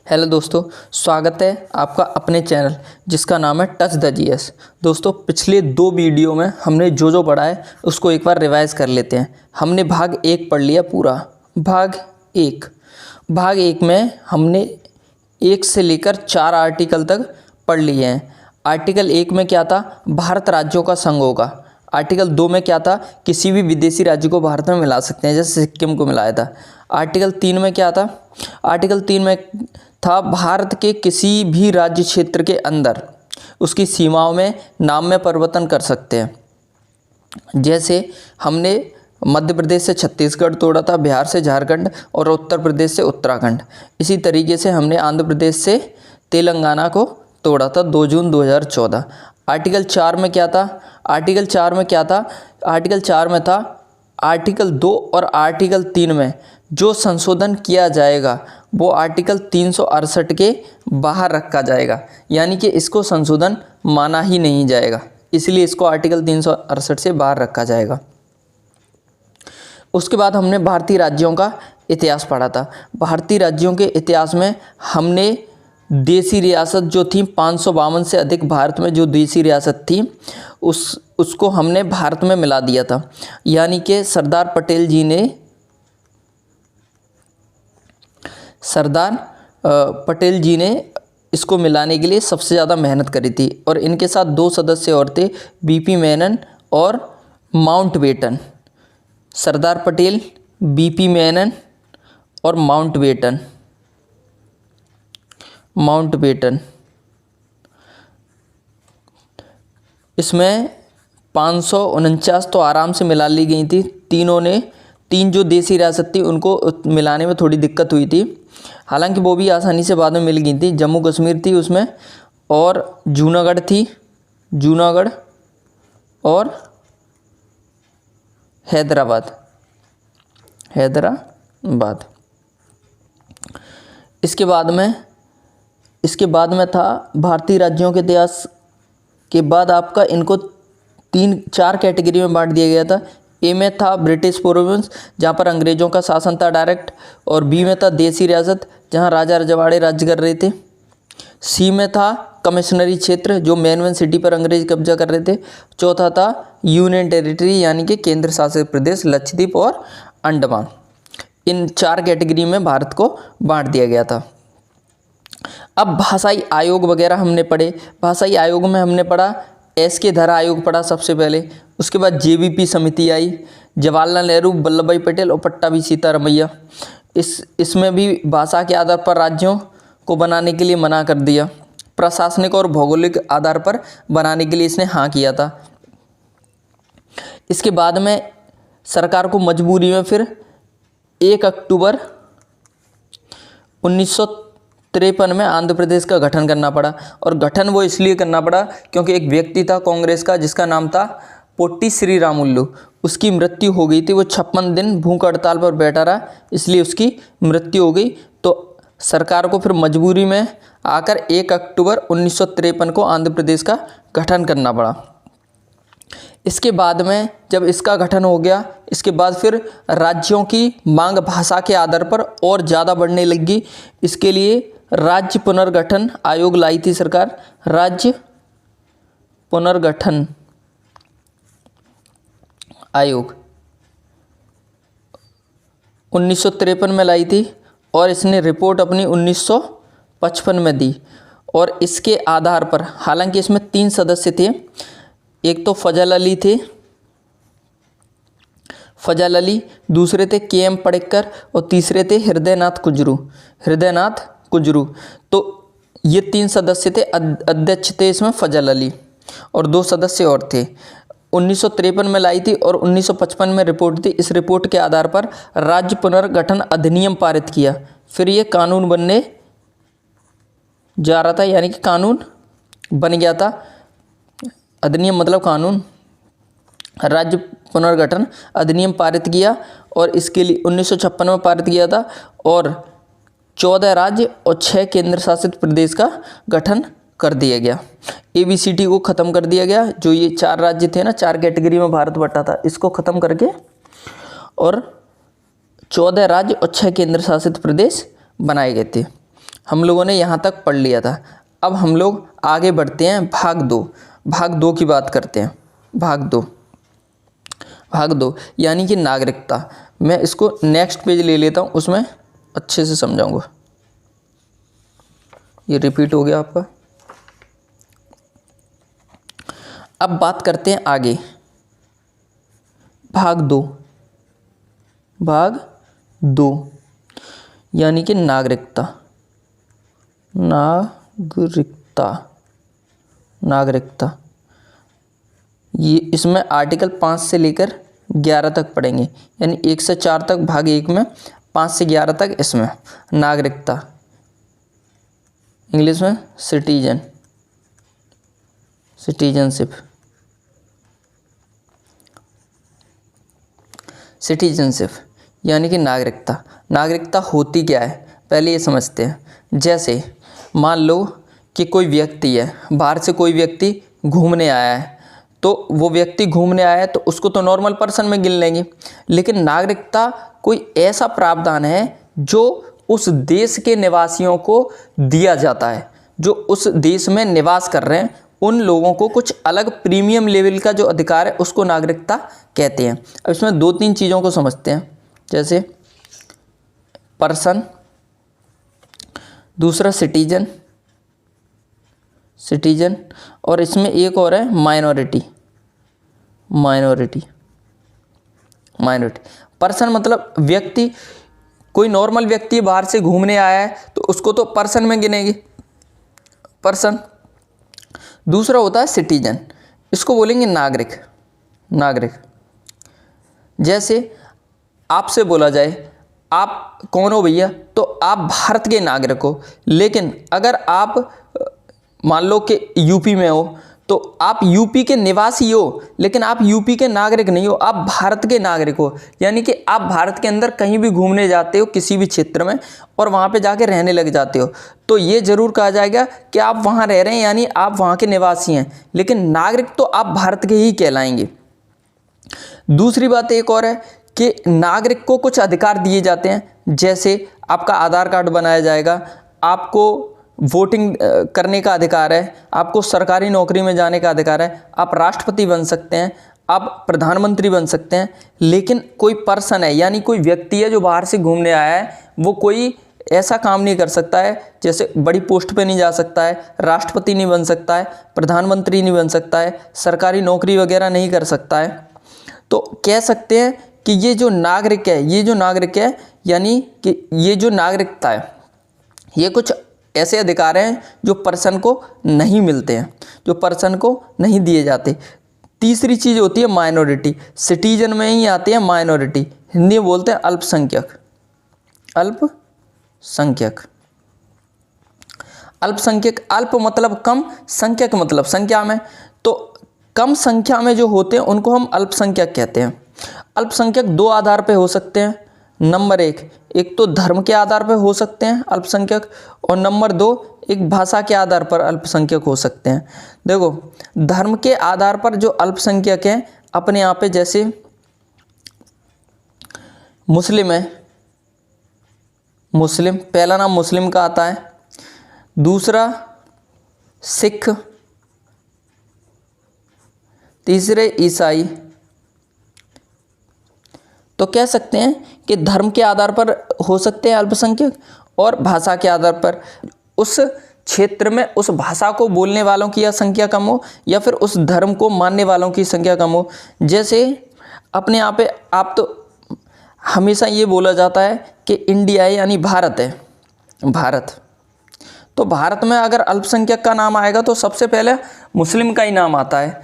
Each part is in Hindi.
हेलो दोस्तों, स्वागत है आपका अपने चैनल जिसका नाम है टच द जीएस। दोस्तों, पिछले 2 वीडियो में हमने जो पढ़ा है उसको एक बार रिवाइज कर लेते हैं। हमने भाग 1 पढ़ लिया पूरा। भाग एक में हमने 1 से लेकर 4 आर्टिकल तक पढ़ लिए हैं। आर्टिकल 1 में क्या था? भारत राज्यों का संघ होगा। आर्टिकल 2 में क्या था? किसी भी विदेशी राज्य को भारत में मिला सकते हैं, जैसे सिक्किम को मिलाया था। आर्टिकल 3 में क्या था? आर्टिकल 3 में था भारत के किसी भी राज्य क्षेत्र के अंदर उसकी सीमाओं में नाम में परिवर्तन कर सकते हैं। जैसे हमने मध्य प्रदेश से छत्तीसगढ़ तोड़ा था, बिहार से झारखंड और उत्तर प्रदेश से उत्तराखंड। इसी तरीके से हमने आंध्र प्रदेश से तेलंगाना को तोड़ा था 2 जून 2014। आर्टिकल 4 में क्या था? आर्टिकल 4 में था आर्टिकल 2 और आर्टिकल 3 में जो संशोधन किया जाएगा वो आर्टिकल 368 के बाहर रखा जाएगा, यानी कि इसको संशोधन माना ही नहीं जाएगा, इसलिए इसको आर्टिकल 368 से बाहर रखा जाएगा। उसके बाद हमने भारतीय राज्यों का इतिहास पढ़ा था। भारतीय राज्यों के इतिहास में हमने देसी रियासत जो थी 552 से अधिक भारत में जो देसी रियासत थी उसको हमने भारत में मिला दिया था, यानी कि सरदार पटेल जी ने इसको मिलाने के लिए सबसे ज़्यादा मेहनत करी थी। और इनके साथ 2 सदस्य और थे, बीपी मेनन और माउंटबेटन। सरदार पटेल, बीपी मेनन और माउंटबेटन। इसमें 549 तो आराम से मिला ली गई थी। 3 जो देसी रियासत थी उनको मिलाने में थोड़ी दिक्कत हुई थी, हालांकि वो भी आसानी से बाद में मिल गई थी। जम्मू कश्मीर थी उसमें, और जूनागढ़ और हैदराबाद। इसके बाद में था भारतीय राज्यों के इतिहास के बाद आपका इनको 3-4 कैटेगरी में बांट दिया गया था। ए में था ब्रिटिश प्रोविंस जहाँ पर अंग्रेज़ों का शासन था डायरेक्ट, और बी में था देसी रियासत जहाँ राजा रजवाड़े राज्य कर रहे थे। सी में था कमिश्नरी क्षेत्र जो मेन सिटी पर अंग्रेज कब्जा कर रहे थे। चौथा था यूनियन टेरिटरी यानी कि केंद्र शासित प्रदेश, लक्षद्वीप और अंडमान। इन 4 कैटेगरी में भारत को बांट दिया गया था। अब भाषाई आयोग वगैरह हमने पढ़े। भाषाई आयोग में हमने पढ़ा एसके धरा आयोग पढ़ा सबसे पहले। उसके बाद जेवीपी समिति आई, जवाहरलाल नेहरू, वल्लभ भाई पटेल और पट्टाभी सीतारमैया। इसमें भी भाषा के आधार पर राज्यों को बनाने के लिए मना कर दिया। प्रशासनिक और भौगोलिक आधार पर बनाने के लिए इसने हाँ किया था। इसके बाद में सरकार को मजबूरी में फिर 1 अक्टूबर 1953 में आंध्र प्रदेश का गठन करना पड़ा। और गठन वो इसलिए करना पड़ा क्योंकि एक व्यक्ति था कांग्रेस का जिसका नाम था पोट्टी श्रीरामुलु। उसकी मृत्यु हो गई थी, वो 56 दिन भूख हड़ताल पर बैठा रहा, इसलिए उसकी मृत्यु हो गई। तो सरकार को फिर मजबूरी में आकर 1 अक्टूबर 1953 को आंध्र प्रदेश का गठन करना पड़ा। इसके बाद में जब इसका गठन हो गया, इसके बाद फिर राज्यों की मांग भाषा के आधार पर और ज़्यादा बढ़ने लगी। इसके लिए राज्य पुनर्गठन आयोग लाई थी सरकार। राज्य पुनर्गठन आयोग 1953 में लाई थी और इसने रिपोर्ट अपनी 1955 में दी। और इसके आधार पर, हालांकि इसमें 3 सदस्य थे, एक तो फजल अली, दूसरे थे KM पडेक्कर और तीसरे थे हृदयनाथ कुंजरू। तो ये 3 सदस्य थे। अध्यक्ष थे इसमें फजल अली और 2 सदस्य और थे। 1953 में लाई थी और 1955 में रिपोर्ट थी। इस रिपोर्ट के आधार पर राज्य पुनर्गठन अधिनियम पारित किया। फिर ये कानून बनने जा रहा था, यानी कि कानून बन गया था। अधिनियम मतलब कानून। राज्य पुनर्गठन अधिनियम पारित किया और इसके लिए 1956 में पारित किया था। और 14 राज्य और 6 केंद्र शासित प्रदेश का गठन कर दिया गया। ABCD को ख़त्म कर दिया गया। जो ये 4 राज्य थे ना, 4 कैटेगरी में भारत बटा था, इसको ख़त्म करके और 14 राज्य और 6 केंद्र शासित प्रदेश बनाए गए थे। हम लोगों ने यहाँ तक पढ़ लिया था। अब हम लोग आगे बढ़ते हैं, भाग दो की बात करते हैं। भाग दो यानी कि नागरिकता। मैं इसको नेक्स्ट पेज ले लेता हूँ, उसमें अच्छे से समझाऊंगा। ये रिपीट हो गया आपका। अब बात करते हैं आगे, भाग दो यानी कि नागरिकता। ये इसमें आर्टिकल 5 से लेकर 11 तक पढ़ेंगे, यानी 1 से 4 तक भाग 1 में, 5 से 11 तक इसमें नागरिकता, इंग्लिश में सिटीजनशिप यानी कि नागरिकता होती क्या है पहले ये समझते हैं। जैसे मान लो कि कोई व्यक्ति है, बाहर से कोई व्यक्ति घूमने आया है, तो वो व्यक्ति घूमने आया है तो उसको तो नॉर्मल पर्सन में गिन लेंगे, लेकिन नागरिकता कोई ऐसा प्रावधान है जो उस देश के निवासियों को दिया जाता है। जो उस देश में निवास कर रहे हैं उन लोगों को कुछ अलग प्रीमियम लेवल का जो अधिकार है उसको नागरिकता कहते हैं। अब इसमें 2-3 चीज़ों को समझते हैं, जैसे पर्सन, दूसरा सिटीजन, और इसमें एक और है माइनॉरिटी। पर्सन मतलब व्यक्ति, कोई नॉर्मल व्यक्ति बाहर से घूमने आया है तो उसको तो पर्सन में गिनेगी, पर्सन। दूसरा होता है सिटीजन, इसको बोलेंगे नागरिक। जैसे आपसे बोला जाए आप कौन हो भैया, तो आप भारत के नागरिक हो, लेकिन अगर आप मान लो कि यूपी में हो तो आप यूपी के निवासी हो, लेकिन आप यूपी के नागरिक नहीं हो, आप भारत के नागरिक हो। यानी कि आप भारत के अंदर कहीं भी घूमने जाते हो किसी भी क्षेत्र में और वहाँ पे जाके रहने लग जाते हो, तो ये जरूर कहा जाएगा कि आप वहाँ रह रहे हैं, यानी आप वहाँ के निवासी हैं, लेकिन नागरिक तो आप भारत के ही कहलाएंगे। दूसरी बात एक और है कि नागरिक को कुछ अधिकार दिए जाते हैं, जैसे आपका आधार कार्ड बनाया जाएगा, आपको वोटिंग करने का अधिकार है, आपको सरकारी नौकरी में जाने का अधिकार है, आप राष्ट्रपति बन सकते हैं, आप प्रधानमंत्री बन सकते हैं। लेकिन कोई पर्सन है यानी कोई व्यक्ति है जो बाहर से घूमने आया है, वो कोई ऐसा काम नहीं कर सकता है, जैसे बड़ी पोस्ट पे नहीं जा सकता है, राष्ट्रपति नहीं बन सकता है, प्रधानमंत्री नहीं बन सकता है, सरकारी नौकरी वगैरह नहीं कर सकता है। तो कह सकते हैं कि ये जो नागरिक है यानी कि ये जो नागरिकता है, ये कुछ ऐसे अधिकार हैं जो पर्सन को नहीं मिलते हैं, जो पर्सन को नहीं दिए जाते। तीसरी चीज़ होती है माइनॉरिटी। सिटीजन में ही आती है माइनॉरिटी, हिंदी में बोलते हैं अल्पसंख्यक। अल्प मतलब कम, संख्यक मतलब संख्या में, तो कम संख्या में जो होते हैं उनको हम अल्पसंख्यक कहते हैं। अल्पसंख्यक 2 आधार पे हो सकते हैं। नंबर 1 तो धर्म के आधार पर हो सकते हैं अल्पसंख्यक, और नंबर 2 एक भाषा के आधार पर अल्पसंख्यक हो सकते हैं। देखो धर्म के आधार पर जो अल्पसंख्यक हैं अपने यहाँ पे, जैसे मुस्लिम है, पहला नाम मुस्लिम का आता है, दूसरा सिख, तीसरे ईसाई। तो कह सकते हैं कि धर्म के आधार पर हो सकते हैं अल्पसंख्यक, और भाषा के आधार पर उस क्षेत्र में उस भाषा को बोलने वालों की या संख्या कम हो, या फिर उस धर्म को मानने वालों की संख्या कम हो। जैसे अपने यहाँ पे आप तो हमेशा ये बोला जाता है कि इंडिया है यानी भारत है, तो भारत में अगर अल्पसंख्यक का नाम आएगा तो सबसे पहले मुस्लिम का ही नाम आता है।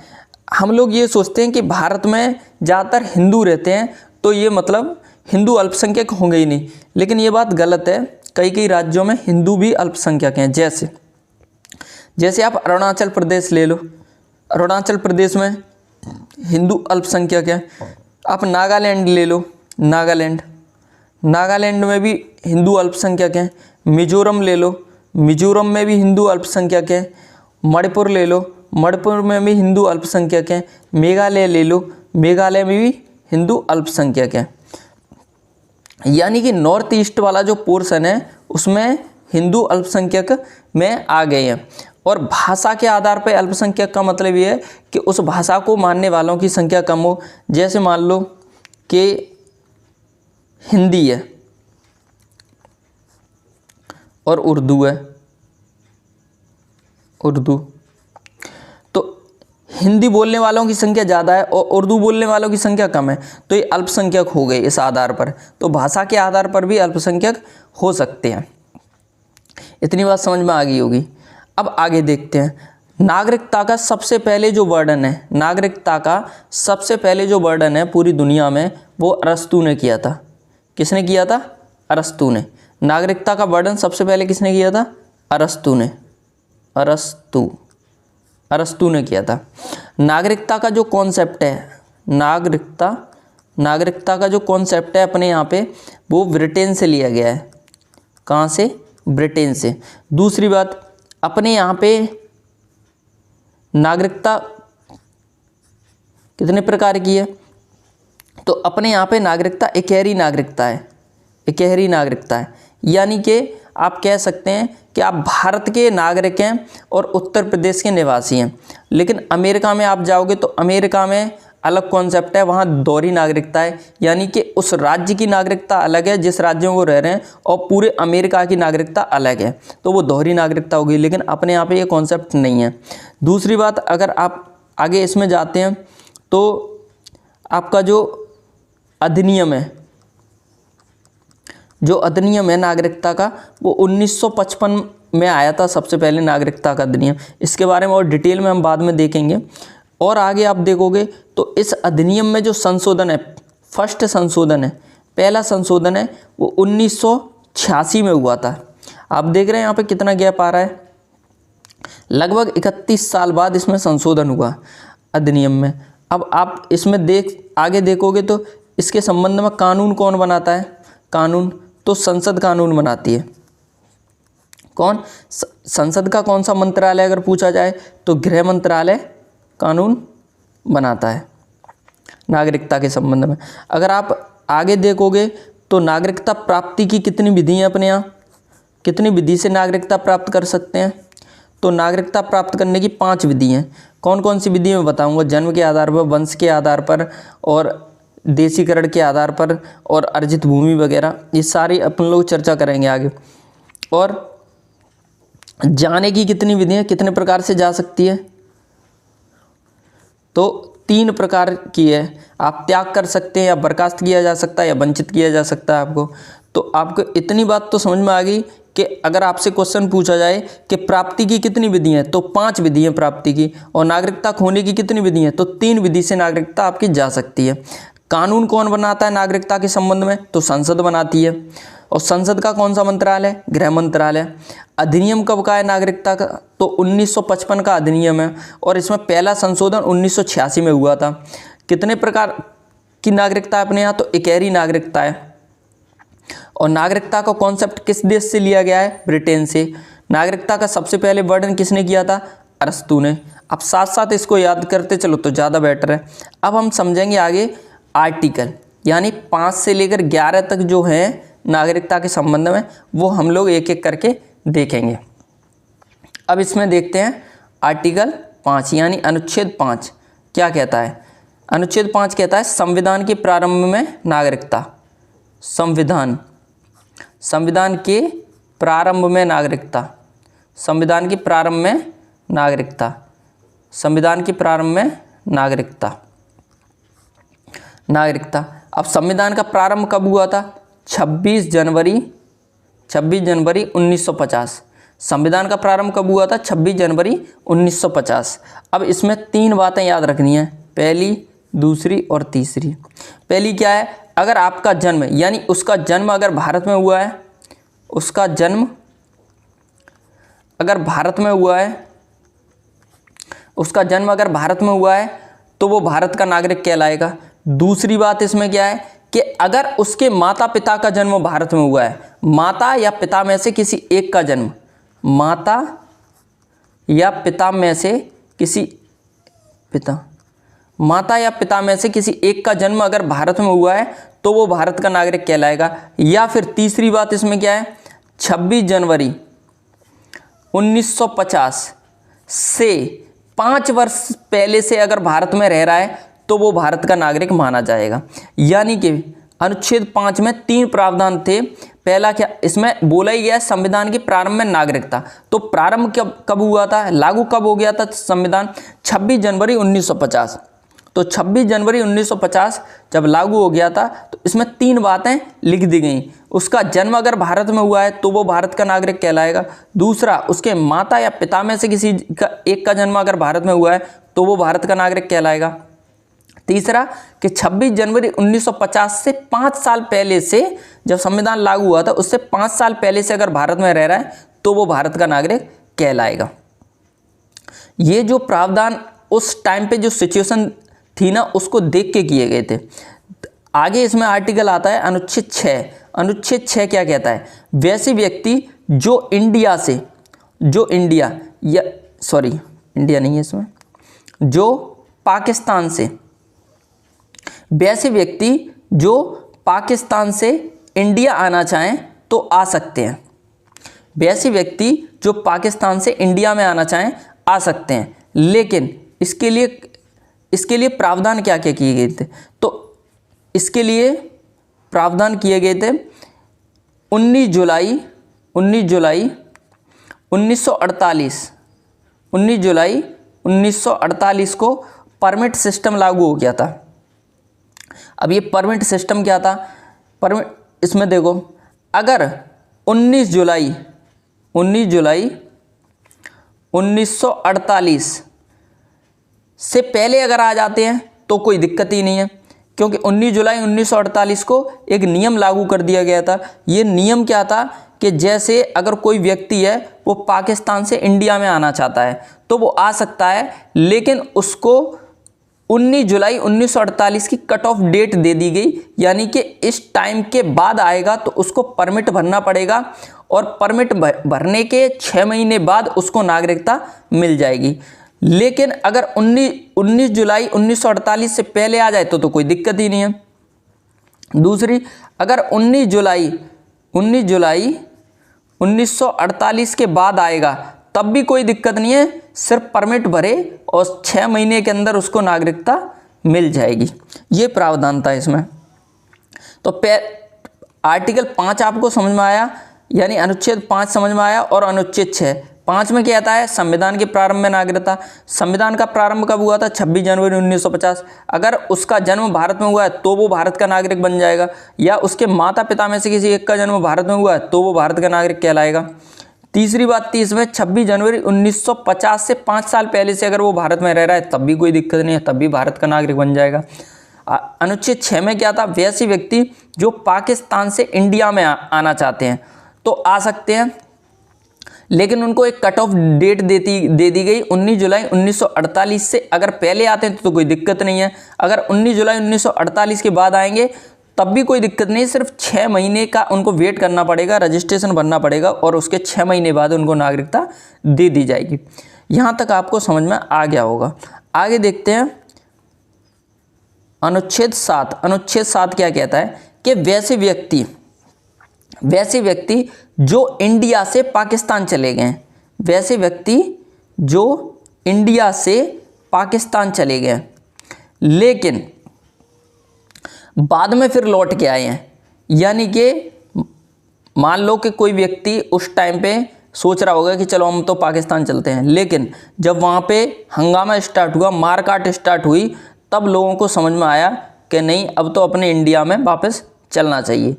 हम लोग ये सोचते हैं कि भारत में ज़्यादातर हिंदू रहते हैं तो ये मतलब हिंदू अल्पसंख्यक होंगे ही नहीं, लेकिन ये बात गलत है। कई राज्यों में हिंदू भी अल्पसंख्यक हैं। जैसे आप अरुणाचल प्रदेश ले लो, अरुणाचल प्रदेश में हिंदू अल्पसंख्यक हैं। आप नागालैंड ले लो, नागालैंड में भी हिंदू अल्पसंख्यक हैं। मिजोरम ले लो, मिजोरम में भी हिंदू अल्पसंख्यक हैं। मणिपुर ले लो, मणिपुर में भी हिंदू अल्पसंख्यक हैं। मेघालय ले लो, मेघालय में भी हिंदू अल्पसंख्यक हैं। यानी कि नॉर्थ ईस्ट वाला जो पोर्शन है उसमें हिंदू अल्पसंख्यक में आ गए हैं। और भाषा के आधार पर अल्पसंख्यक का मतलब ये है कि उस भाषा को मानने वालों की संख्या कम हो। जैसे मान लो कि हिंदी है और उर्दू है, उर्दू, तो हिंदी बोलने वालों की संख्या ज़्यादा है और उर्दू बोलने वालों की संख्या कम है, तो ये अल्पसंख्यक हो गए इस आधार पर। तो भाषा के आधार पर भी अल्पसंख्यक हो सकते हैं। इतनी बात समझ में आ गई होगी। अब आगे देखते हैं। नागरिकता का सबसे पहले जो वर्णन है, नागरिकता का सबसे पहले जो वर्णन है पूरी दुनिया में, वो अरस्तु ने किया था। किसने किया था? अरस्तु ने। नागरिकता का वर्णन सबसे पहले किसने किया था? अरस्तु ने। अरस्तु ने किया था। नागरिकता का जो कॉन्सेप्ट है, नागरिकता का जो कॉन्सेप्ट है अपने यहाँ पे, वो ब्रिटेन से लिया गया है। कहाँ से? ब्रिटेन से। दूसरी बात, अपने यहाँ पे नागरिकता कितने प्रकार की है? तो अपने यहाँ पे नागरिकता इकहरी नागरिकता है, इकहरी नागरिकता है। यानी कि आप कह सकते हैं कि आप भारत के नागरिक हैं और उत्तर प्रदेश के निवासी हैं। लेकिन अमेरिका में आप जाओगे तो अमेरिका में अलग कॉन्सेप्ट है, वहाँ दोहरी नागरिकता है। यानी कि उस राज्य की नागरिकता अलग है जिस राज्य में वो रह रहे हैं, और पूरे अमेरिका की नागरिकता अलग है, तो वो दोहरी नागरिकता होगी। लेकिन अपने यहाँ पे ये कॉन्सेप्ट नहीं है। दूसरी बात, अगर आप आगे इसमें जाते हैं तो आपका जो अधिनियम है, जो अधिनियम है नागरिकता का, वो 1955 में आया था सबसे पहले नागरिकता का अधिनियम। इसके बारे में और डिटेल में हम बाद में देखेंगे। और आगे आप देखोगे तो इस अधिनियम में जो संशोधन है, फर्स्ट संशोधन है, पहला संशोधन है, वो 1986 में हुआ था। आप देख रहे हैं यहाँ पे कितना गैप आ रहा है, लगभग 31 साल बाद इसमें संशोधन हुआ अधिनियम में। अब आप इसमें आगे देखोगे तो इसके संबंध में कानून कौन बनाता है? कानून तो संसद कानून बनाती है। कौन? संसद का कौन सा मंत्रालय अगर पूछा जाए तो गृह मंत्रालय कानून बनाता है नागरिकता के संबंध में। अगर आप आगे देखोगे तो नागरिकता प्राप्ति की कितनी विधि हैं अपने यहाँ, कितनी विधि से नागरिकता प्राप्त कर सकते हैं? तो नागरिकता प्राप्त करने की 5 विधि हैं। कौन कौन सी विधि मैं बताऊंगा? जन्म के आधार पर, वंश के आधार पर, और देशीकरण के आधार पर, और अर्जित भूमि वगैरह, ये सारी अपन लोग चर्चा करेंगे आगे। और जाने की कितनी विधियाँ, कितने प्रकार से जा सकती है? तो 3 प्रकार की है। आप त्याग कर सकते हैं, या बर्खास्त किया जा सकता है, या वंचित किया जा सकता है आपको। तो आपको इतनी बात तो समझ में आ गई कि अगर आपसे क्वेश्चन पूछा जाए कि प्राप्ति की कितनी विधि हैं, तो 5 विधि हैं प्राप्ति की। और नागरिकता खोने की कितनी विधि हैं? तो 3 विधि से नागरिकता आपकी जा सकती है। कानून कौन बनाता है नागरिकता के संबंध में? तो संसद बनाती है। और संसद का कौन सा मंत्रालय? गृह मंत्रालय। अधिनियम कब का है नागरिकता का? तो 1955 का अधिनियम है, और इसमें पहला संशोधन 1986 में हुआ था। कितने प्रकार की नागरिकता है अपने यहाँ? तो इकहरी नागरिकता है। और नागरिकता का कॉन्सेप्ट किस देश से लिया गया है? ब्रिटेन से। नागरिकता का सबसे पहले वर्णन किसने किया था? अरस्तु ने। अब साथ साथ इसको याद करते चलो तो ज़्यादा बेटर है। अब हम समझेंगे आगे आर्टिकल, यानी 5 से लेकर 11 तक जो है नागरिकता के संबंध में, वो हम लोग एक एक करके देखेंगे। अब इसमें देखते हैं आर्टिकल 5 यानी अनुच्छेद 5 क्या कहता है। अनुच्छेद 5 कहता है संविधान के प्रारंभ में नागरिकता। संविधान के प्रारंभ में नागरिकता। संविधान के प्रारंभ में नागरिकता। संविधान के प्रारंभ में नागरिकता। अब संविधान का प्रारंभ कब हुआ था? 26 जनवरी 1950। संविधान का प्रारंभ कब हुआ था? 26 जनवरी 1950। अब इसमें 3 बातें याद रखनी है, पहली, दूसरी और तीसरी। पहली क्या है? अगर आपका जन्म, यानी उसका जन्म अगर भारत में हुआ है, उसका जन्म अगर भारत में हुआ है, उसका जन्म अगर भारत में हुआ है तो वो भारत का नागरिक कहलाएगा। दूसरी बात इसमें क्या है कि अगर उसके माता पिता का जन्म भारत में हुआ है, माता या पिता में से किसी एक का जन्म, माता या पिता में से किसी एक का जन्म अगर भारत में हुआ है तो वो भारत का नागरिक कहलाएगा। या फिर तीसरी बात इसमें क्या है? 26 जनवरी 1950 से 5 वर्ष पहले से अगर भारत में रह रहा है तो वो भारत का नागरिक माना जाएगा। यानी कि अनुच्छेद 5 में 3 प्रावधान थे। पहला क्या, इसमें बोला ही गया है संविधान की प्रारंभ में नागरिकता। तो प्रारंभ कब हुआ था, लागू कब हो गया था संविधान? 26 जनवरी 1950। तो 26 जनवरी 1950 जब लागू हो गया था तो इसमें 3 बातें लिख दी गई। उसका जन्म अगर भारत में हुआ है तो वो भारत का नागरिक कहलाएगा। दूसरा, उसके माता या पिता में से किसी एक का जन्म अगर भारत में हुआ है तो वो भारत का नागरिक कहलाएगा। तीसरा कि 26 जनवरी 1950 से 5 साल पहले से, जब संविधान लागू हुआ था उससे 5 साल पहले से अगर भारत में रह रहा है तो वो भारत का नागरिक कहलाएगा। ये जो प्रावधान उस टाइम पे जो सिचुएशन थी ना उसको देख के किए गए थे। आगे इसमें आर्टिकल आता है अनुच्छेद 6। अनुच्छेद 6 क्या कहता है? वैसे व्यक्ति जो इंडिया नहीं है इसमें, जो पाकिस्तान से, वैसे व्यक्ति जो पाकिस्तान से इंडिया आना चाहें तो आ सकते हैं। वैसे व्यक्ति जो पाकिस्तान से इंडिया में आना चाहें आ सकते हैं, लेकिन इसके लिए प्रावधान क्या क्या किए गए थे? तो इसके लिए प्रावधान किए गए थे 19 जुलाई 1948 को परमिट सिस्टम लागू हो गया था। अब ये परमिट सिस्टम क्या था? परमिट, इसमें देखो, अगर 19 जुलाई 1948 से पहले अगर आ जाते हैं तो कोई दिक्कत ही नहीं है, क्योंकि 19 जुलाई 1948 को एक नियम लागू कर दिया गया था। ये नियम क्या था कि जैसे अगर कोई व्यक्ति है वो पाकिस्तान से इंडिया में आना चाहता है तो वो आ सकता है, लेकिन उसको 19 जुलाई 1948 की कट ऑफ डेट दे दी गई, यानी कि इस टाइम के बाद आएगा तो उसको परमिट भरना पड़ेगा, और परमिट भरने के 6 महीने बाद उसको नागरिकता मिल जाएगी। लेकिन अगर 19 जुलाई 1948 से पहले आ जाए तो कोई दिक्कत ही नहीं है। दूसरी, अगर 19 जुलाई 1948 के बाद आएगा तब भी कोई दिक्कत नहीं है, सिर्फ परमिट भरे और 6 महीने के अंदर उसको नागरिकता मिल जाएगी। ये प्रावधान था इसमें। तो आर्टिकल 5 आपको समझ में आया, यानी अनुच्छेद 5 समझ में आया। और अनुच्छेद 6, 5 में क्या आता है? संविधान के प्रारंभ में नागरिकता। संविधान का प्रारंभ कब हुआ था? 26 जनवरी 1950। अगर उसका जन्म भारत में हुआ है तो वो भारत का नागरिक बन जाएगा, या उसके माता पिता में से किसी एक का जन्म भारत में हुआ है तो वो भारत का नागरिक कहलाएगा। तीसरी बात थी इसमें 26 जनवरी 1950 से 5 साल पहले से अगर वो भारत में रह रहा है तब भी कोई दिक्कत नहीं है, तब भी भारत का नागरिक बन जाएगा। अनुच्छेद 6 में क्या था? वैसे व्यक्ति जो पाकिस्तान से इंडिया में आना चाहते हैं तो आ सकते हैं, लेकिन उनको एक कट ऑफ डेट दे दी गई 19 जुलाई 1948 से। अगर पहले आते हैं तो कोई दिक्कत नहीं है, अगर 19 जुलाई 1948 के बाद आएंगे तब भी कोई दिक्कत नहीं, सिर्फ 6 महीने का उनको वेट करना पड़ेगा, रजिस्ट्रेशन भरना पड़ेगा, और उसके 6 महीने बाद उनको नागरिकता दे दी जाएगी। यहाँ तक आपको समझ में आ गया होगा। आगे देखते हैं अनुच्छेद 7। अनुच्छेद 7 क्या कहता है कि वैसे व्यक्ति जो इंडिया से पाकिस्तान चले गए, वैसे व्यक्ति जो इंडिया से पाकिस्तान चले गए लेकिन बाद में फिर लौट के आए हैं, यानी कि मान लो कि कोई व्यक्ति उस टाइम पे सोच रहा होगा कि चलो हम तो पाकिस्तान चलते हैं, लेकिन जब वहाँ पे हंगामा स्टार्ट हुआ, मारकाट स्टार्ट हुई, तब लोगों को समझ में आया कि नहीं, अब तो अपने इंडिया में वापस चलना चाहिए।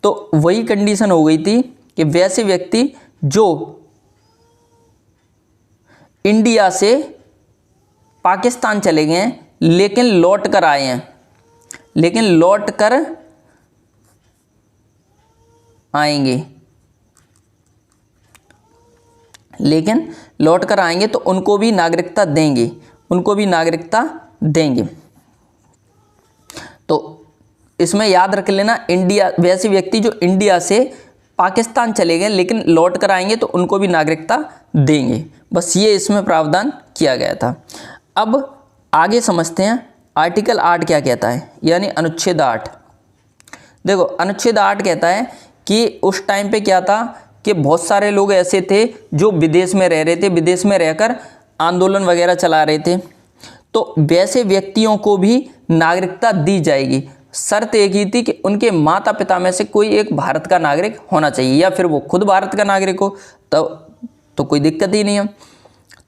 तो वही कंडीशन हो गई थी कि वैसे व्यक्ति जो इंडिया से पाकिस्तान चले गए हैं लेकिन लौट कर आए हैं, लेकिन लौट कर आएंगे तो उनको भी नागरिकता देंगे, तो इसमें याद रख लेना, वैसे व्यक्ति जो इंडिया से पाकिस्तान चले गए लेकिन लौट कर आएंगे तो उनको भी नागरिकता देंगे। बस ये इसमें प्रावधान किया गया था। अब आगे समझते हैं आर्टिकल 8 क्या कहता है, यानी अनुच्छेद 8। देखो अनुच्छेद 8 कहता है कि उस टाइम पे क्या था कि बहुत सारे लोग ऐसे थे जो विदेश में रह रहे थे, विदेश में रहकर आंदोलन वगैरह चला रहे थे, तो वैसे व्यक्तियों को भी नागरिकता दी जाएगी। शर्त एक ही थी कि उनके माता पिता में से कोई एक भारत का नागरिक होना चाहिए, या फिर वो खुद भारत का नागरिक हो, तो कोई दिक्कत ही नहीं है।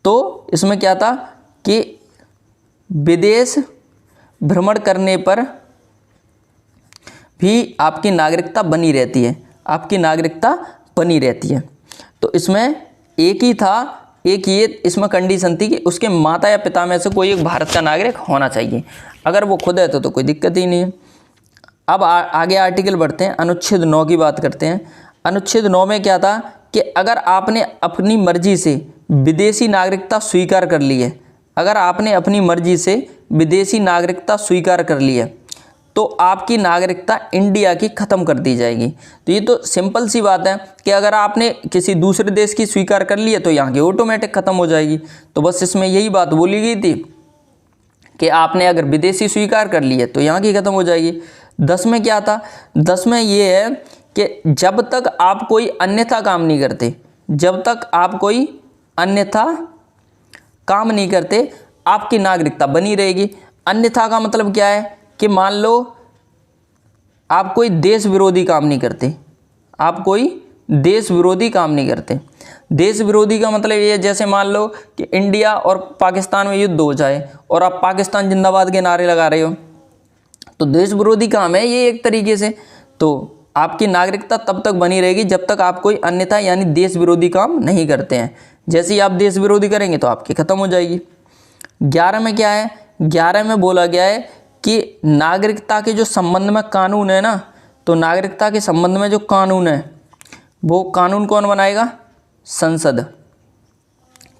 तो इसमें क्या था कि विदेश भ्रमण करने पर भी आपकी नागरिकता बनी रहती है, आपकी नागरिकता बनी रहती है। तो इसमें एक ही था, एक ये इसमें कंडीशन थी कि उसके माता या पिता में से कोई एक भारत का नागरिक होना चाहिए। अगर वो खुद है तो कोई दिक्कत ही नहीं है। अब आगे आर्टिकल बढ़ते हैं, अनुच्छेद 9 की बात करते हैं। अनुच्छेद 9 में क्या था कि अगर आपने अपनी मर्जी से विदेशी नागरिकता स्वीकार कर ली है, अगर आपने अपनी मर्जी से विदेशी नागरिकता स्वीकार कर ली है, तो आपकी नागरिकता इंडिया की ख़त्म कर दी जाएगी। तो ये तो सिंपल सी बात है कि अगर आपने किसी दूसरे देश की स्वीकार कर ली है तो यहाँ की ऑटोमेटिक ख़त्म हो जाएगी। तो बस इसमें यही बात बोली गई थी कि आपने अगर विदेशी स्वीकार कर ली है तो यहाँ की ख़त्म हो जाएगी। 10 में क्या था, 10 में ये है कि जब तक आप कोई अन्यथा काम नहीं करते, जब तक आप कोई अन्यथा काम नहीं करते, आपकी नागरिकता बनी रहेगी। अन्यथा का मतलब क्या है कि मान लो आप कोई देश विरोधी काम नहीं करते, आप कोई देश विरोधी काम नहीं करते। देश विरोधी का मतलब ये है, जैसे मान लो कि इंडिया और पाकिस्तान में युद्ध हो जाए और आप पाकिस्तान जिंदाबाद के नारे लगा रहे हो, तो देश विरोधी काम है ये एक तरीके से। तो आपकी नागरिकता तब तक बनी रहेगी जब तक आप कोई अन्यथा यानी देश विरोधी काम नहीं करते हैं। जैसे ही आप देश विरोधी करेंगे तो आपकी ख़त्म हो जाएगी। 11 में क्या है, 11 में बोला गया है कि नागरिकता के जो संबंध में कानून है ना, तो नागरिकता के संबंध में जो कानून है वो कानून कौन बनाएगा, संसद।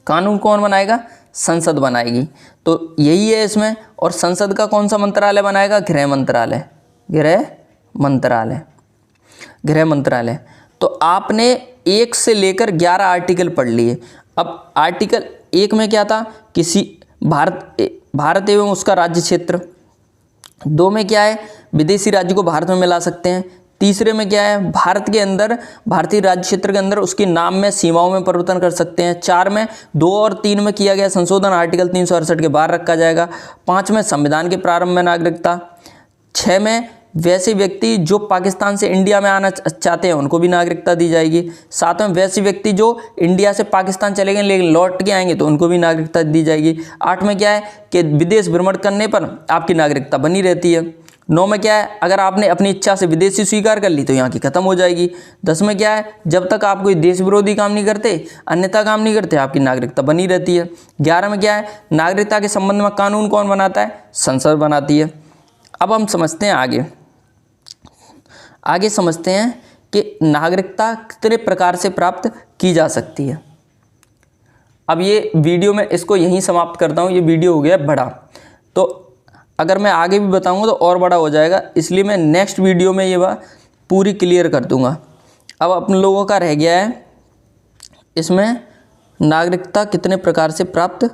कानून कौन बनाएगा, संसद बनाएगी। तो यही है इसमें। और संसद का कौन सा मंत्रालय बनाएगा, गृह मंत्रालय, गृह मंत्रालय, गृह मंत्रालय। तो आपने 1 से लेकर 11 आर्टिकल पढ़ लिए। अब आर्टिकल 1 में क्या था, किसी भारत एवं उसका राज्य क्षेत्र। 2 में क्या है, विदेशी राज्य को भारत में मिला सकते हैं। तीसरे में क्या है, भारत के अंदर भारतीय राज्य क्षेत्र के अंदर उसके नाम में सीमाओं में परिवर्तन कर सकते हैं। 4 में 2 और 3 में किया गया संशोधन आर्टिकल 368 के बाहर रखा जाएगा। 5 में संविधान के प्रारंभ में नागरिकता। 6 में वैसे व्यक्ति जो पाकिस्तान से इंडिया में आना चाहते हैं उनको भी नागरिकता दी जाएगी। 7 में वैसे व्यक्ति जो इंडिया से पाकिस्तान चले गए लेकिन लौट के आएंगे तो उनको भी नागरिकता दी जाएगी। 8 में क्या है कि विदेश भ्रमण करने पर आपकी नागरिकता बनी रहती है। 9 में क्या है, अगर आपने अपनी इच्छा से विदेशी स्वीकार कर ली तो यहाँ की ख़त्म हो जाएगी। 10 में क्या है, जब तक आप कोई देश विरोधी काम नहीं करते, अन्यथा काम नहीं करते, आपकी नागरिकता बनी रहती है। 11 में क्या है, नागरिकता के संबंध में कानून कौन बनाता है, संसद बनाती है। अब हम समझते हैं आगे समझते हैं कि नागरिकता कितने प्रकार से प्राप्त की जा सकती है। अब ये वीडियो में इसको यहीं समाप्त करता हूँ, ये वीडियो हो गया बड़ा, तो अगर मैं आगे भी बताऊँगा तो और बड़ा हो जाएगा, इसलिए मैं नेक्स्ट वीडियो में ये बात पूरी क्लियर कर दूँगा। अब अपन लोगों का रह गया है इसमें नागरिकता कितने प्रकार से प्राप्त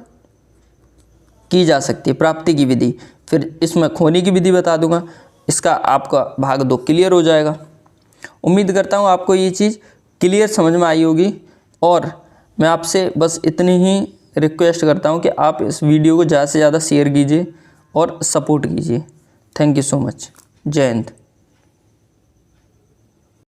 की जा सकती है, प्राप्ति की विधि, फिर इसमें खोने की विधि बता दूँगा। इसका आपका भाग 2 क्लियर हो जाएगा। उम्मीद करता हूँ आपको ये चीज़ क्लियर समझ में आई होगी, और मैं आपसे बस इतनी ही रिक्वेस्ट करता हूँ कि आप इस वीडियो को ज़्यादा से ज़्यादा शेयर कीजिए और सपोर्ट कीजिए। Thank you so much. जय हिंद।